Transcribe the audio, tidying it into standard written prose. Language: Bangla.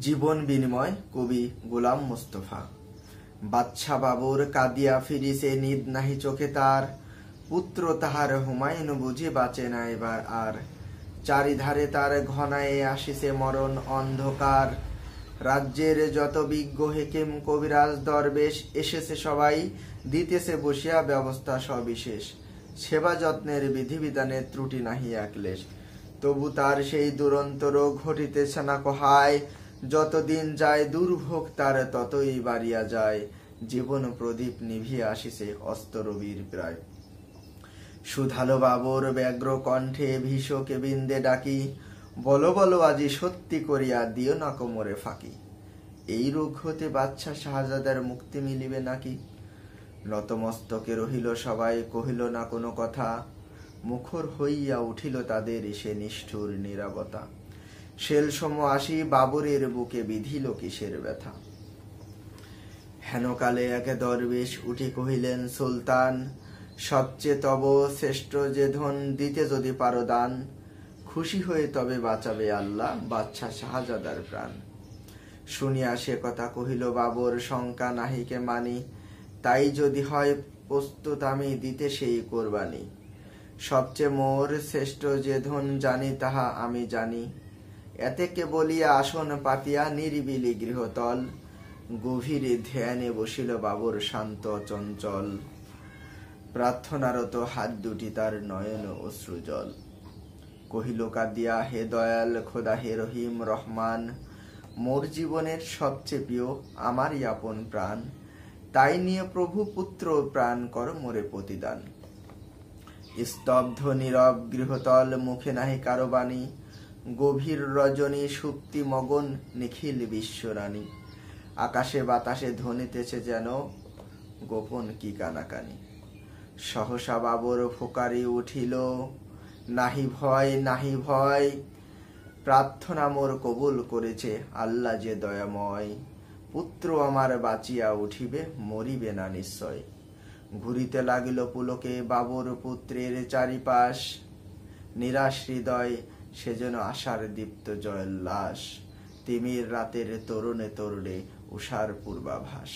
জীবন বিনিময় কবি গোলাম মোস্তফা। বাদশা বাবুর কাঁদিয়া ফিরিছে, নিদ নাহি চোখে তার, পুত্র তাহার হুমায়ুন বুঝি বাঁচে না এবার আর। চারিধারে তার ঘনায়ে আসিছে মরণ অন্ধকার। রাজ্যের যত বিজ্ঞ হেকিম কবিরাজ দরবেশ এসেছে সবাই, দিতেছে বসিয়া ব্যবস্থা সবিশেষ। সেবা যত্নের বিধিবিধানের ত্রুটি নাহি একলেশ, তবু তার সেই দুরন্ত রোগ ঘটিতেছে না কহায়। যতদিন যায় দুর্ভোগ তার ততই বাড়িয়া যায়, জীবন প্রদীপ নিভিয়া আসিছে অস্ত রবির প্রায়। সুধালো বাবুর ব্যগ্র কণ্ঠে ভীষকে বিন্দে ডাকি, বলো বলো আজি সত্যি করিয়া দিও না কোমরে ফাঁকি। এই রোগ হতে বাদশা শাহজাদার মুক্তি মিলিবে নাকি? নতমস্তকে রহিল সবাই, কহিল না কোনো কথা, মুখর হইয়া উঠিল তাদের সে নিষ্ঠুর নীরবতা। শেলসম আসি বাবরের বুকে বিধিল কিসের ব্যথা। হেনকালে এক দরবেশ উঠি কহিলেন, সুলতান সবচেয়ে তব শ্রেষ্ঠ যে ধন, দিতে যদি পারো দান, খুশি হয়ে তবে বাঁচাবে আল্লাহ বাদশা শাহজাদার প্রাণ। শুনিয়া সে কথা কহিল বাবর, শঙ্কা নাহিকে মানি, তাই যদি হয় প্রস্তুত আমি দিতে সেই কোরবানি। সবচেয়ে মোর শ্রেষ্ঠ যে ধন জানি তাহা আমি জানি, এতে কে বলিয়া আসন পাতিয়া নিরিবিলি গৃহতল। গভীর ধ্যানে বসিল বাবর শান্ত চঞ্চল, প্রার্থনারত হাত দুটি তার নয়ন অশ্রুজল। কহিল কাঁদিয়া, হে দয়াল খোদা, হে রহিম রহমান, মোর জীবনের সবচেয়ে প্রিয় আমারই আপন প্রাণ, তাই নিয়ে প্রভু পুত্র প্রাণ কর মোরে প্রতিদান। স্তব্ধ নীরব গৃহতল, মুখে নাহি কারো বাণী, গভীর রজনী সুপ্তি মগন নিখিল বিশ্বরানী। আকাশে বাতাসে ধ্বনিতেছে যেন গোপন কি কানাকানি। সহসা বাবর ফোকারি উঠিল, নাহি ভয় নাহি ভয়, প্রার্থনা মোর কবুল করেছে আল্লাহ যে দয়াময়। পুত্র আমার বাঁচিয়া উঠিবে, মরিবে না নিশ্চয়। ঘুরিতে লাগিল পুলকে বাবর পুত্রের চারিপাশ, নিরাশ হৃদয় সে যেন আশার দীপ্ত জয়োল্লাস। তিমির রাতের তরুণে তরুণে উষার পূর্বাভাস।